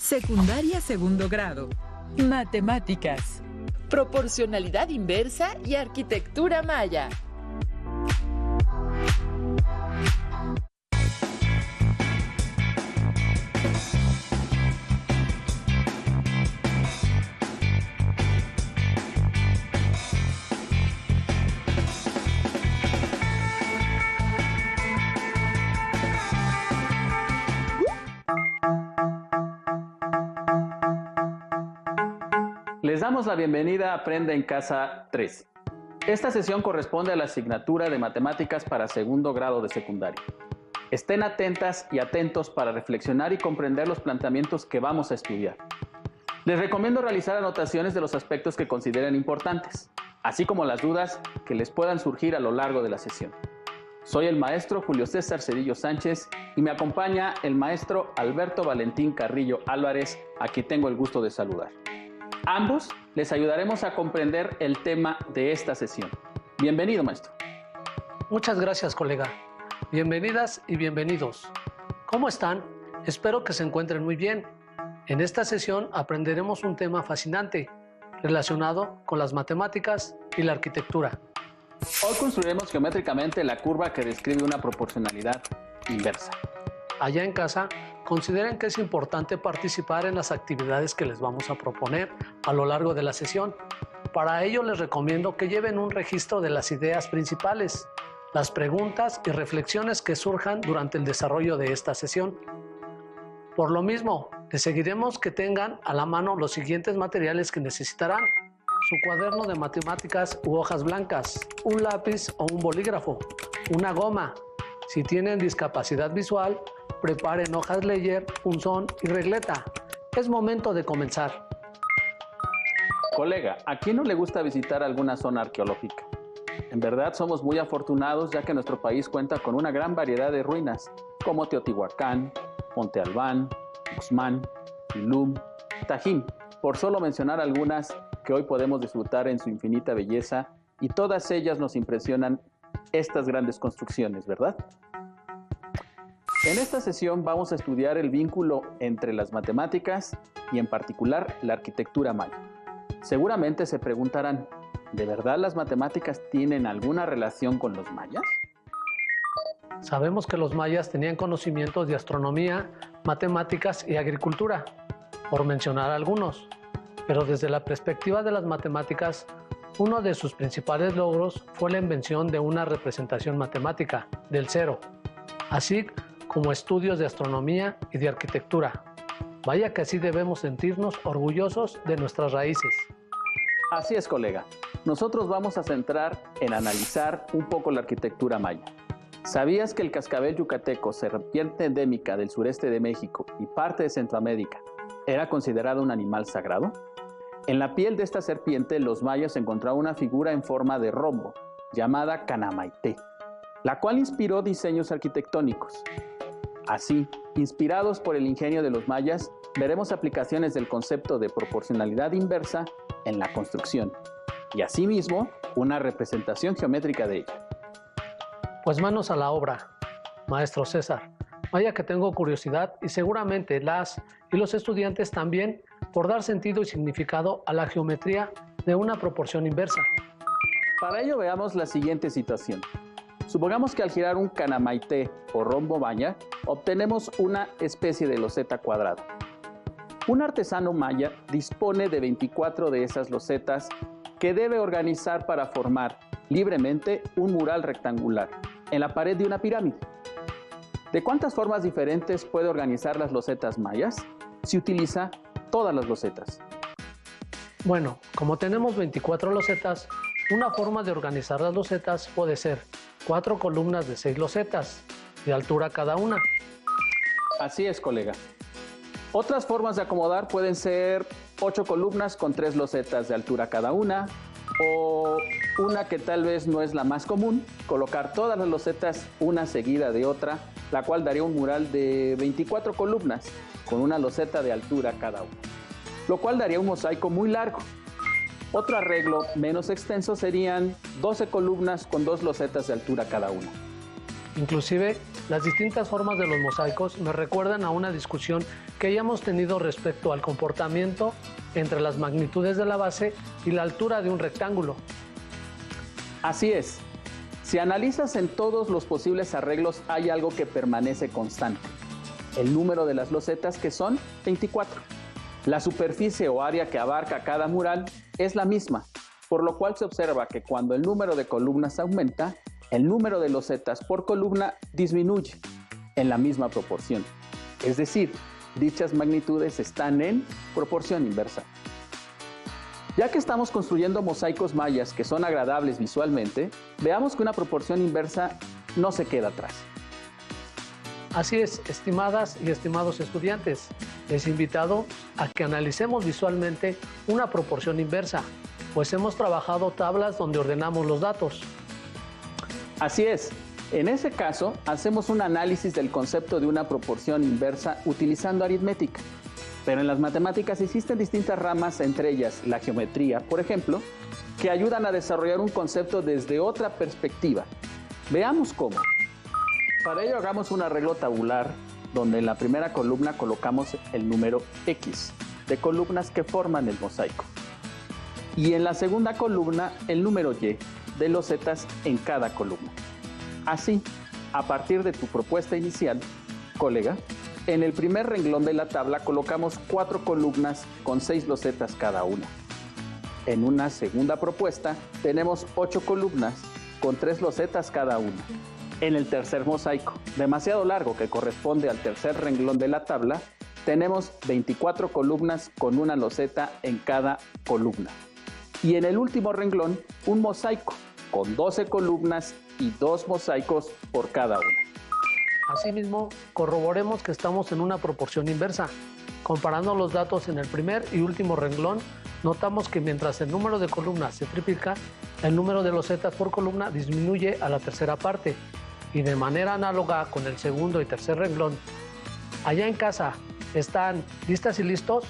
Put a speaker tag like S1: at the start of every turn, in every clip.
S1: Secundaria segundo grado. Matemáticas.
S2: Proporcionalidad inversa y arquitectura maya.
S3: Les damos la bienvenida a Aprende en Casa 3. Esta sesión corresponde a la asignatura de Matemáticas para segundo grado de secundaria. Estén atentas y atentos para reflexionar y comprender los planteamientos que vamos a estudiar. Les recomiendo realizar anotaciones de los aspectos que consideren importantes, así como las dudas que les puedan surgir a lo largo de la sesión. Soy el maestro Julio César Cedillo Sánchez y me acompaña el maestro Alberto Valentín Carrillo Álvarez, a quien tengo el gusto de saludar. Ambos les ayudaremos a comprender el tema de esta sesión. Bienvenido, maestro.
S4: Muchas gracias, colega. Bienvenidas y bienvenidos. ¿Cómo están? Espero que se encuentren muy bien. En esta sesión aprenderemos un tema fascinante relacionado con las matemáticas y la arquitectura.
S3: Hoy construiremos geométricamente la curva que describe una proporcionalidad inversa.
S4: Allá en casa, consideren que es importante participar en las actividades que les vamos a proponer a lo largo de la sesión. Para ello les recomiendo que lleven un registro de las ideas principales, las preguntas y reflexiones que surjan durante el desarrollo de esta sesión. Por lo mismo, les seguiremos que tengan a la mano los siguientes materiales que necesitarán: su cuaderno de matemáticas u hojas blancas, un lápiz o un bolígrafo, una goma. Si tienen discapacidad visual, preparen hojas Ledger, punzón y regleta. Es momento de comenzar.
S3: Colega, ¿a quién no le gusta visitar alguna zona arqueológica? En verdad somos muy afortunados, ya que nuestro país cuenta con una gran variedad de ruinas, como Teotihuacán, Monte Albán, Uxmal, Tulum, Tajín, por solo mencionar algunas que hoy podemos disfrutar en su infinita belleza, y todas ellas nos impresionan estas grandes construcciones, ¿verdad? En esta sesión vamos a estudiar el vínculo entre las matemáticas y en particular la arquitectura maya. Seguramente se preguntarán, ¿de verdad las matemáticas tienen alguna relación con los mayas?
S4: Sabemos que los mayas tenían conocimientos de astronomía, matemáticas y agricultura, por mencionar algunos. Pero desde la perspectiva de las matemáticas, uno de sus principales logros fue la invención de una representación matemática del cero, así como estudios de astronomía y de arquitectura. Vaya que así debemos sentirnos orgullosos de nuestras raíces.
S3: Así es, colega. Nosotros vamos a centrar en analizar un poco la arquitectura maya. ¿Sabías que el cascabel yucateco, serpiente endémica del sureste de México y parte de Centroamérica, era considerado un animal sagrado? En la piel de esta serpiente, los mayas encontraron una figura en forma de rombo, llamada Canamaité, la cual inspiró diseños arquitectónicos. Así, inspirados por el ingenio de los mayas, veremos aplicaciones del concepto de proporcionalidad inversa en la construcción, y asimismo, una representación geométrica de ella.
S4: Pues manos a la obra, maestro César. Vaya que tengo curiosidad y seguramente las y los estudiantes también, por dar sentido y significado a la geometría de una proporción inversa.
S3: Para ello veamos la siguiente situación. Supongamos que al girar un canamaité o rombo maya, obtenemos una especie de loseta cuadrada. Un artesano maya dispone de 24 de esas losetas que debe organizar para formar libremente un mural rectangular en la pared de una pirámide. ¿De cuántas formas diferentes puede organizar las losetas mayas? Si utiliza todas las losetas.
S4: Bueno, como tenemos 24 losetas, una forma de organizar las losetas puede ser 4 columnas de 6 losetas, de altura cada una.
S3: Así es, colega. Otras formas de acomodar pueden ser 8 columnas con 3 losetas de altura cada una, o una que tal vez no es la más común, colocar todas las losetas una seguida de otra, la cual daría un mural de 24 columnas con una loseta de altura cada una, lo cual daría un mosaico muy largo. Otro arreglo menos extenso serían 12 columnas con 2 losetas de altura cada una.
S4: Inclusive Las distintas formas de los mosaicos me recuerdan a una discusión que ya hemos tenido respecto al comportamiento entre las magnitudes de la base y la altura de un rectángulo.
S3: Así es. Si analizas en todos los posibles arreglos, hay algo que permanece constante: el número de las losetas, que son 24. La superficie o área que abarca cada mural es la misma, por lo cual se observa que cuando el número de columnas aumenta, el número de losetas por columna disminuye en la misma proporción. Es decir, dichas magnitudes están en proporción inversa. Ya que estamos construyendo mosaicos mayas que son agradables visualmente, veamos que una proporción inversa no se queda atrás.
S4: Así es, estimadas y estimados estudiantes, les invito a que analicemos visualmente una proporción inversa, pues hemos trabajado tablas donde ordenamos los datos.
S3: Así es. En ese caso, hacemos un análisis del concepto de una proporción inversa utilizando aritmética. Pero en las matemáticas existen distintas ramas, entre ellas la geometría, por ejemplo, que ayudan a desarrollar un concepto desde otra perspectiva. Veamos cómo. Para ello hagamos un arreglo tabular donde en la primera columna colocamos el número X de columnas que forman el mosaico. Y en la segunda columna el número Y de losetas en cada columna. Así, a partir de tu propuesta inicial, colega, en el primer renglón de la tabla colocamos 4 columnas con 6 losetas cada una. En una segunda propuesta tenemos 8 columnas con 3 losetas cada una. En el tercer mosaico, demasiado largo que corresponde al tercer renglón de la tabla, tenemos 24 columnas con una loseta en cada columna. Y en el último renglón, un mosaico con 12 columnas y 2 mosaicos por cada una.
S4: Asimismo, corroboremos que estamos en una proporción inversa. Comparando los datos en el primer y último renglón, notamos que mientras el número de columnas se triplica, el número de losetas por columna disminuye a la tercera parte. Y de manera análoga con el segundo y tercer renglón. Allá en casa, ¿están listas y listos?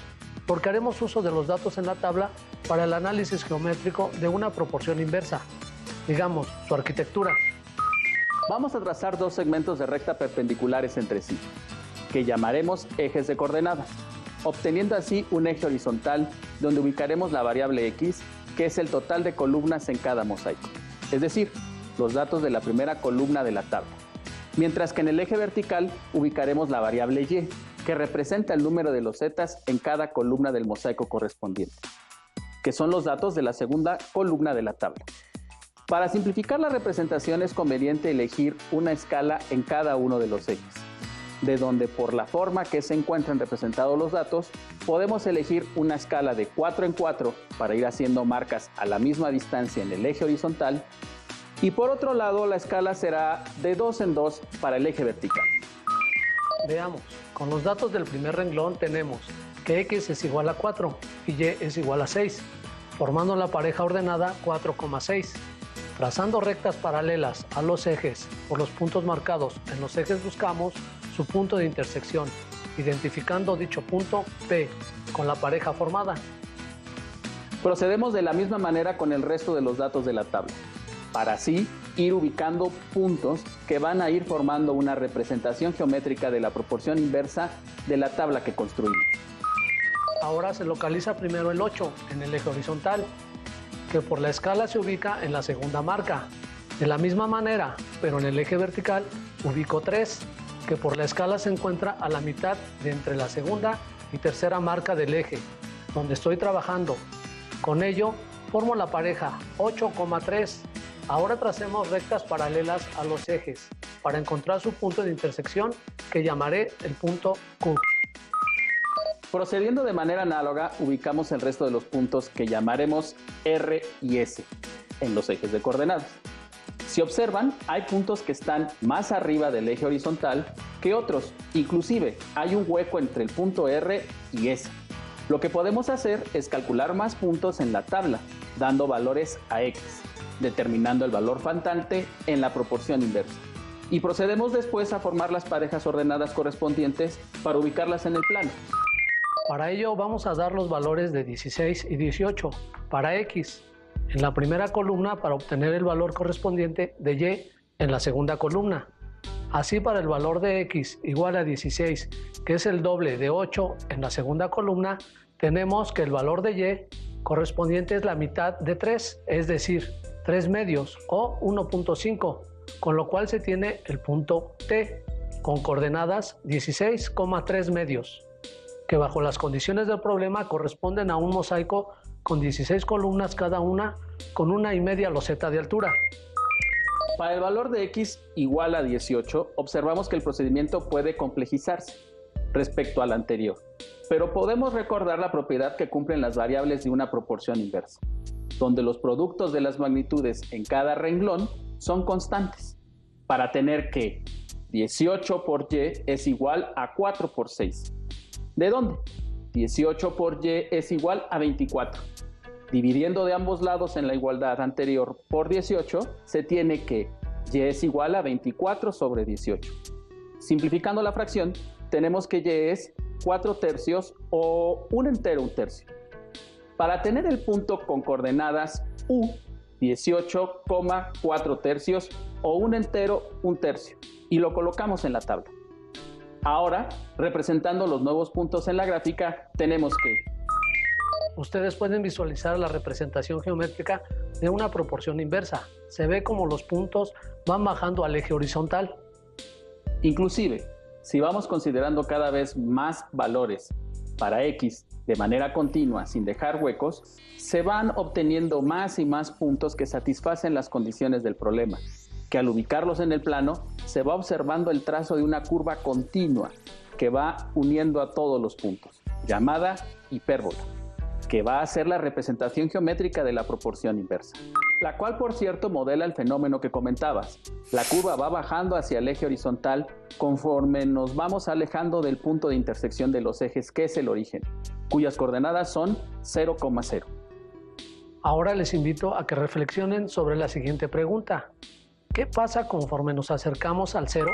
S4: Porque haremos uso de los datos en la tabla para el análisis geométrico de una proporción inversa, digamos, su arquitectura.
S3: Vamos a trazar 2 segmentos de recta perpendiculares entre sí, que llamaremos ejes de coordenadas, obteniendo así un eje horizontal donde ubicaremos la variable X, que es el total de columnas en cada mosaico, es decir, los datos de la primera columna de la tabla. Mientras que en el eje vertical ubicaremos la variable Y, que representa el número de losetas en cada columna del mosaico correspondiente, que son los datos de la segunda columna de la tabla. Para simplificar la representación es conveniente elegir una escala en cada uno de los ejes, de donde por la forma que se encuentran representados los datos, podemos elegir una escala de 4 en 4 para ir haciendo marcas a la misma distancia en el eje horizontal, y por otro lado la escala será de 2 en 2 para el eje vertical.
S4: Veamos, con los datos del primer renglón tenemos que X es igual a 4 y Y es igual a 6, formando la pareja ordenada 4,6. Trazando rectas paralelas a los ejes por los puntos marcados en los ejes buscamos su punto de intersección, identificando dicho punto P con la pareja formada.
S3: Procedemos de la misma manera con el resto de los datos de la tabla, para así ir ubicando puntos que van a ir formando una representación geométrica de la proporción inversa de la tabla que construimos.
S4: Ahora se localiza primero el 8 en el eje horizontal, que por la escala se ubica en la segunda marca. De la misma manera, pero en el eje vertical, ubico 3, que por la escala se encuentra a la mitad de entre la segunda y tercera marca del eje, donde estoy trabajando. Con ello, formo la pareja 8,3. Ahora tracemos rectas paralelas a los ejes, para encontrar su punto de intersección, que llamaré el punto Q.
S3: Procediendo de manera análoga, ubicamos el resto de los puntos que llamaremos R y S en los ejes de coordenadas. Si observan, hay puntos que están más arriba del eje horizontal que otros, inclusive hay un hueco entre el punto R y S. Lo que podemos hacer es calcular más puntos en la tabla, dando valores a X, determinando el valor faltante en la proporción inversa. Y procedemos después a formar las parejas ordenadas correspondientes para ubicarlas en el plano.
S4: Para ello vamos a dar los valores de 16 y 18 para X en la primera columna para obtener el valor correspondiente de Y en la segunda columna. Así, para el valor de x igual a 16, que es el doble de 8 en la segunda columna, tenemos que el valor de y correspondiente es la mitad de 3, es decir, 3 medios o 1.5, con lo cual se tiene el punto T con coordenadas 16,3 medios, que bajo las condiciones del problema corresponden a un mosaico con 16 columnas cada una con 1,5 loseta de altura.
S3: Para el valor de x igual a 18, observamos que el procedimiento puede complejizarse respecto al anterior, pero podemos recordar la propiedad que cumplen las variables de una proporción inversa, donde los productos de las magnitudes en cada renglón son constantes, para tener que 18 por y es igual a 4 por 6. ¿De dónde? 18 por y es igual a 24. Dividiendo de ambos lados en la igualdad anterior por 18, se tiene que y es igual a 24 sobre 18. Simplificando la fracción, tenemos que y es 4 tercios o 1 entero 1 tercio. Para tener el punto con coordenadas u, 18,4 tercios o 1 entero 1 tercio, y lo colocamos en la tabla. Ahora, representando los nuevos puntos en la gráfica, tenemos que...
S4: Ustedes pueden visualizar la representación geométrica de una proporción inversa. Se ve como los puntos van bajando al eje horizontal.
S3: Inclusive, si vamos considerando cada vez más valores para x de manera continua sin dejar huecos, se van obteniendo más y más puntos que satisfacen las condiciones del problema, que al ubicarlos en el plano se va observando el trazo de una curva continua que va uniendo a todos los puntos, llamada hipérbola, que va a ser la representación geométrica de la proporción inversa, la cual, por cierto, modela el fenómeno que comentabas. La curva va bajando hacia el eje horizontal conforme nos vamos alejando del punto de intersección de los ejes, que es el origen, cuyas coordenadas son 0,0.
S4: Ahora les invito a que reflexionen sobre la siguiente pregunta. ¿Qué pasa conforme nos acercamos al cero?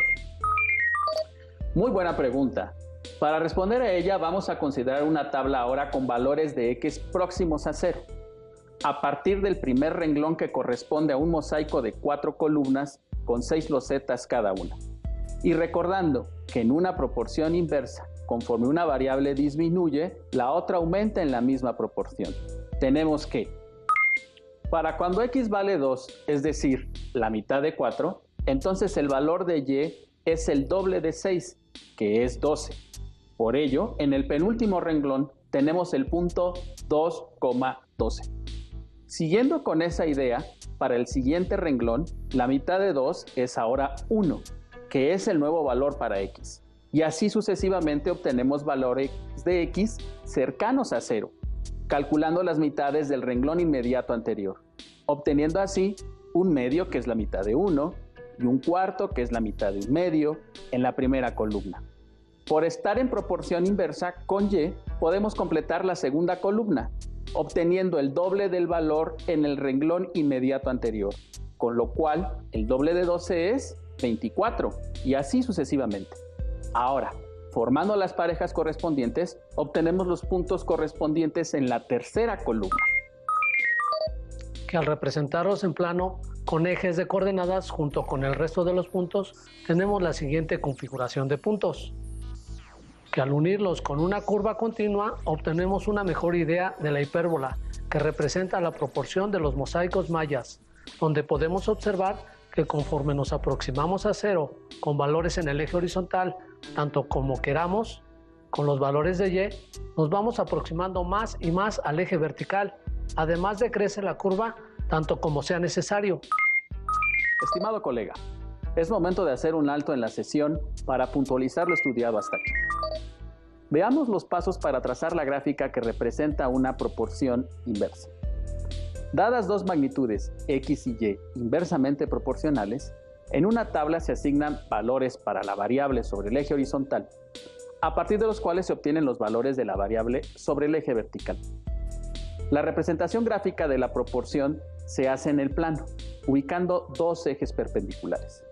S3: Muy buena pregunta. Para responder a ella vamos a considerar una tabla ahora con valores de x próximos a 0, a partir del primer renglón, que corresponde a un mosaico de 4 columnas con 6 losetas cada una. Y recordando que en una proporción inversa, conforme una variable disminuye, la otra aumenta en la misma proporción. Tenemos que, para cuando x vale 2, es decir, la mitad de 4, entonces el valor de y es el doble de 6, que es 12. Por ello, en el penúltimo renglón tenemos el punto 2,12. Siguiendo con esa idea, para el siguiente renglón, la mitad de 2 es ahora 1, que es el nuevo valor para x. Y así sucesivamente obtenemos valores de x cercanos a 0, calculando las mitades del renglón inmediato anterior, obteniendo así un medio, que es la mitad de 1, y un cuarto, que es la mitad de 1 medio, en la primera columna. Por estar en proporción inversa con y, podemos completar la segunda columna, obteniendo el doble del valor en el renglón inmediato anterior, con lo cual el doble de 12 es 24, y así sucesivamente. Ahora, formando las parejas correspondientes, obtenemos los puntos correspondientes en la tercera columna,
S4: que al representarlos en plano con ejes de coordenadas junto con el resto de los puntos, tenemos la siguiente configuración de puntos, que al unirlos con una curva continua obtenemos una mejor idea de la hipérbola, que representa la proporción de los mosaicos mayas, donde podemos observar que conforme nos aproximamos a 0 con valores en el eje horizontal, tanto como queramos, con los valores de y, nos vamos aproximando más y más al eje vertical, además de crecer la curva tanto como sea necesario.
S3: Estimado colega, es momento de hacer un alto en la sesión para puntualizar lo estudiado hasta aquí. Veamos los pasos para trazar la gráfica que representa una proporción inversa. Dadas dos magnitudes x y y inversamente proporcionales, en una tabla se asignan valores para la variable sobre el eje horizontal, a partir de los cuales se obtienen los valores de la variable sobre el eje vertical. La representación gráfica de la proporción se hace en el plano, ubicando dos ejes perpendiculares.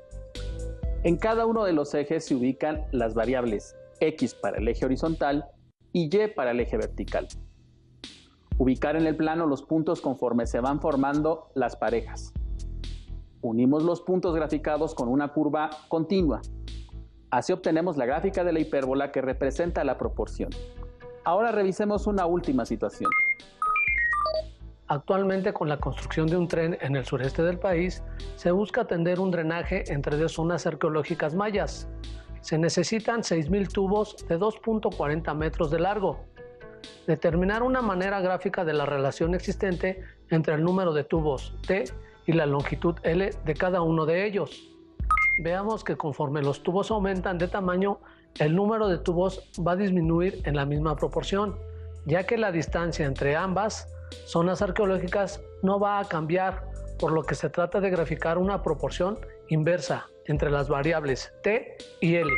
S3: En cada uno de los ejes se ubican las variables x para el eje horizontal y y para el eje vertical. Ubicar en el plano los puntos conforme se van formando las parejas. unimos los puntos graficados con una curva continua. Así obtenemos la gráfica de la hipérbola que representa la proporción. Ahora revisemos una última situación.
S4: Actualmente, con la construcción de un tren en el sureste del país, se busca atender un drenaje entre dos zonas arqueológicas mayas. Se necesitan 6,000 tubos de 2.40 metros de largo. Determinar una manera gráfica de la relación existente entre el número de tubos T y la longitud L de cada uno de ellos. Veamos que conforme los tubos aumentan de tamaño, el número de tubos va a disminuir en la misma proporción, ya que la distancia entre ambas zonas arqueológicas no va a cambiar, por lo que se trata de graficar una proporción inversa entre las variables T y L.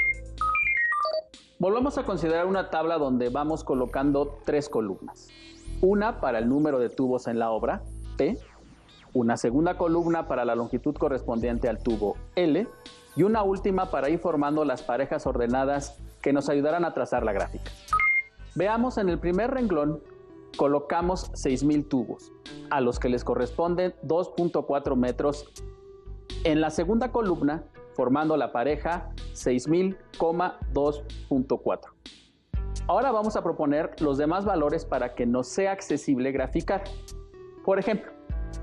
S3: Volvamos a considerar una tabla donde vamos colocando 3 columnas. Una para el número de tubos en la obra, T, una segunda columna para la longitud correspondiente al tubo L y una última para ir formando las parejas ordenadas que nos ayudarán a trazar la gráfica. Veamos, en el primer renglón colocamos 6,000 tubos, a los que les corresponden 2.4 metros. En la segunda columna, formando la pareja 6,000, 2.4. Ahora vamos a proponer los demás valores para que nos sea accesible graficar. Por ejemplo,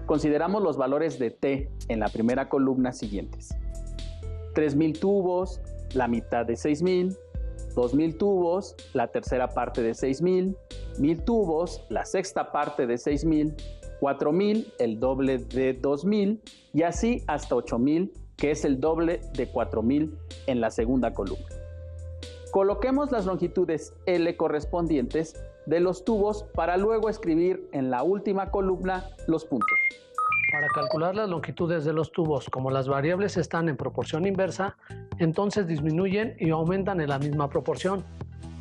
S3: consideramos los valores de T en la primera columna siguientes: 3,000 tubos, la mitad de 6,000, 2,000 tubos, la tercera parte de 6,000, 1,000 tubos, la sexta parte de 6,000, 4,000, el doble de 2,000 y así hasta 8,000, que es el doble de 4,000 en la segunda columna. Coloquemos las longitudes L correspondientes de los tubos para luego escribir en la última columna los puntos.
S4: Para calcular las longitudes de los tubos, como las variables están en proporción inversa, entonces disminuyen y aumentan en la misma proporción.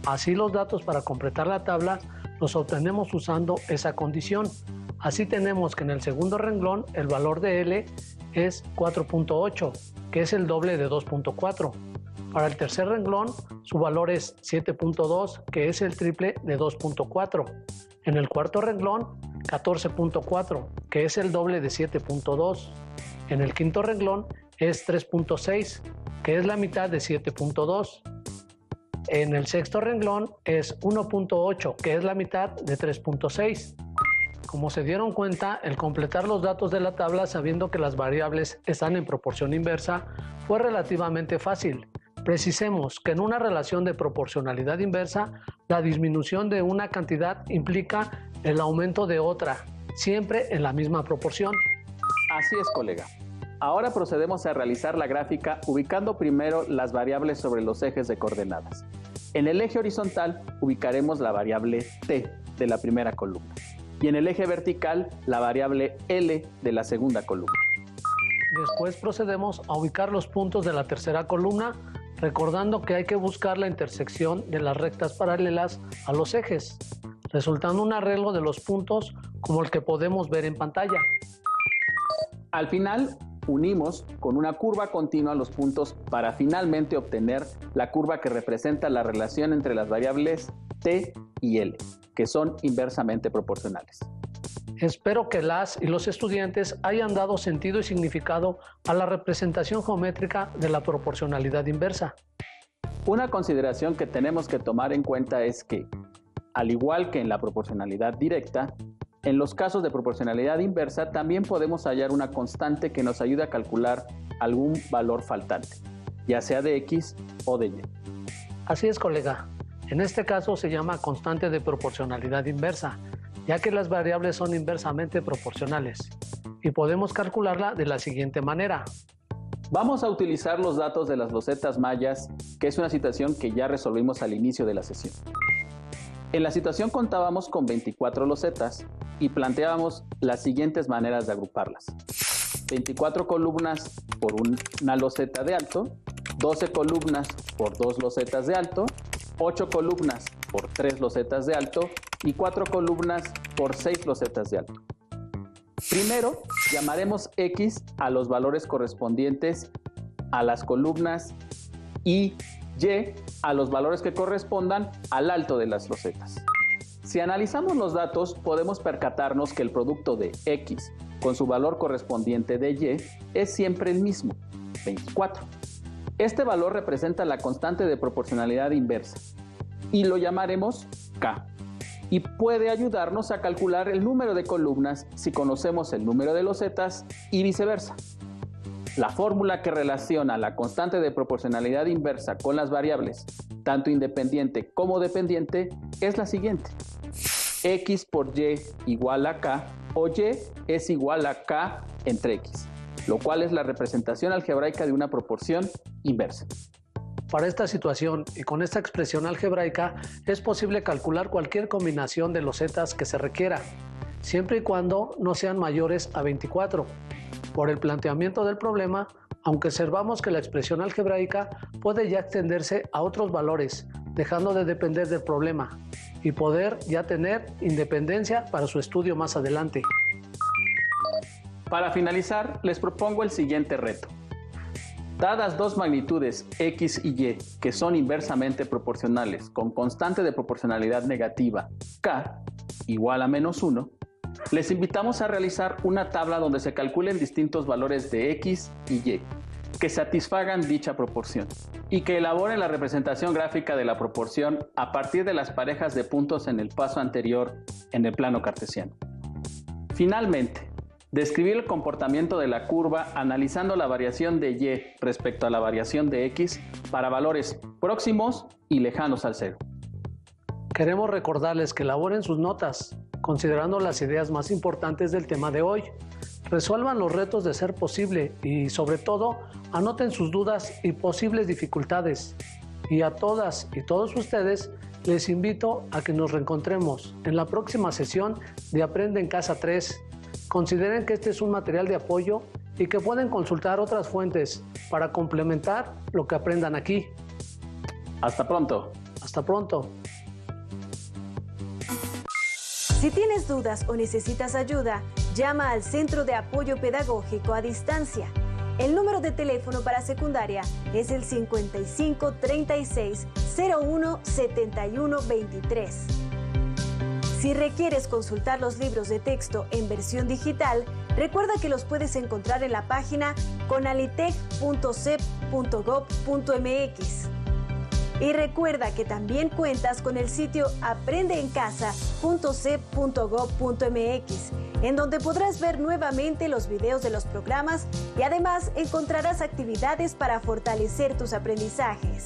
S4: Así, los datos para completar la tabla los obtenemos usando esa condición. Así tenemos que en el segundo renglón el valor de L es 4.8, que es el doble de 2.4. Para el tercer renglón su valor es 7.2, que es el triple de 2.4. En el cuarto renglón 14.4, que es el doble de 7.2. En el quinto renglón es 3.6, que es la mitad de 7.2. En el sexto renglón es 1.8, que es la mitad de 3.6. Como se dieron cuenta, el completar los datos de la tabla sabiendo que las variables están en proporción inversa fue relativamente fácil. Precisemos que en una relación de proporcionalidad inversa, la disminución de una cantidad implica el aumento de otra, siempre en la misma proporción.
S3: Así es, colega. Ahora procedemos a realizar la gráfica ubicando primero las variables sobre los ejes de coordenadas. En el eje horizontal ubicaremos la variable T de la primera columna y en el eje vertical la variable L de la segunda columna.
S4: Después procedemos a ubicar los puntos de la tercera columna, recordando que hay que buscar la intersección de las rectas paralelas a los ejes, resultando un arreglo de los puntos como el que podemos ver en pantalla.
S3: Al final, unimos con una curva continua los puntos para finalmente obtener la curva que representa la relación entre las variables T y L, que son inversamente proporcionales.
S4: Espero que las y los estudiantes hayan dado sentido y significado a la representación geométrica de la proporcionalidad inversa.
S3: Una consideración que tenemos que tomar en cuenta es que, al igual que en la proporcionalidad directa, en los casos de proporcionalidad inversa también podemos hallar una constante que nos ayude a calcular algún valor faltante, ya sea de X o de Y.
S4: Así es, colega. En este caso se llama constante de proporcionalidad inversa, ya que las variables son inversamente proporcionales, y podemos calcularla de la siguiente manera.
S3: Vamos a utilizar los datos de las losetas mayas, que es una situación que ya resolvimos al inicio de la sesión. En la situación contábamos con 24 losetas y planteábamos las siguientes maneras de agruparlas: 24 columnas por una loseta de alto, 12 columnas por 2 losetas de alto, 8 columnas por 3 losetas de alto y 4 columnas por 6 losetas de alto. Primero, llamaremos X a los valores correspondientes a las columnas y Y a los valores que correspondan al alto de las losetas. Si analizamos los datos, podemos percatarnos que el producto de X con su valor correspondiente de Y es siempre el mismo, 24. Este valor representa la constante de proporcionalidad inversa y lo llamaremos K, y puede ayudarnos a calcular el número de columnas si conocemos el número de losetas y viceversa. La fórmula que relaciona la constante de proporcionalidad inversa con las variables, tanto independiente como dependiente, es la siguiente. X por Y igual a K, o Y es igual a K entre X, lo cual es la representación algebraica de una proporción inversa.
S4: Para esta situación y con esta expresión algebraica es posible calcular cualquier combinación de losetas que se requiera, siempre y cuando no sean mayores a 24. Por el planteamiento del problema, aunque observamos que la expresión algebraica puede ya extenderse a otros valores, dejando de depender del problema, y poder ya tener independencia para su estudio más adelante.
S3: Para finalizar, les propongo el siguiente reto. Dadas dos magnitudes X y Y que son inversamente proporcionales con constante de proporcionalidad negativa K igual a -1, les invitamos a realizar una tabla donde se calculen distintos valores de X y Y que satisfagan dicha proporción y que elaboren la representación gráfica de la proporción a partir de las parejas de puntos en el paso anterior en el plano cartesiano. Finalmente, describir el comportamiento de la curva analizando la variación de Y respecto a la variación de X para valores próximos y lejanos al cero.
S4: Queremos recordarles que elaboren sus notas, considerando las ideas más importantes del tema de hoy. Resuelvan los retos de ser posible y, sobre todo, anoten sus dudas y posibles dificultades. Y a todas y todos ustedes les invito a que nos reencontremos en la próxima sesión de Aprende en Casa 3. Consideren que este es un material de apoyo y que pueden consultar otras fuentes para complementar lo que aprendan aquí.
S3: Hasta pronto.
S4: Hasta pronto.
S5: Si tienes dudas o necesitas ayuda, llama al Centro de Apoyo Pedagógico a Distancia. El número de teléfono para secundaria es el 55 36 01 71 23. Si requieres consultar los libros de texto en versión digital, recuerda que los puedes encontrar en la página conalitec.cep.gov.mx. Y recuerda que también cuentas con el sitio aprendeencasa.cep.gov.mx, en donde podrás ver nuevamente los videos de los programas y además encontrarás actividades para fortalecer tus aprendizajes.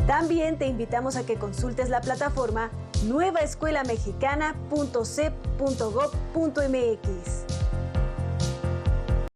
S5: También te invitamos a que consultes la plataforma nuevaescuelamexicana.cep.gov.mx.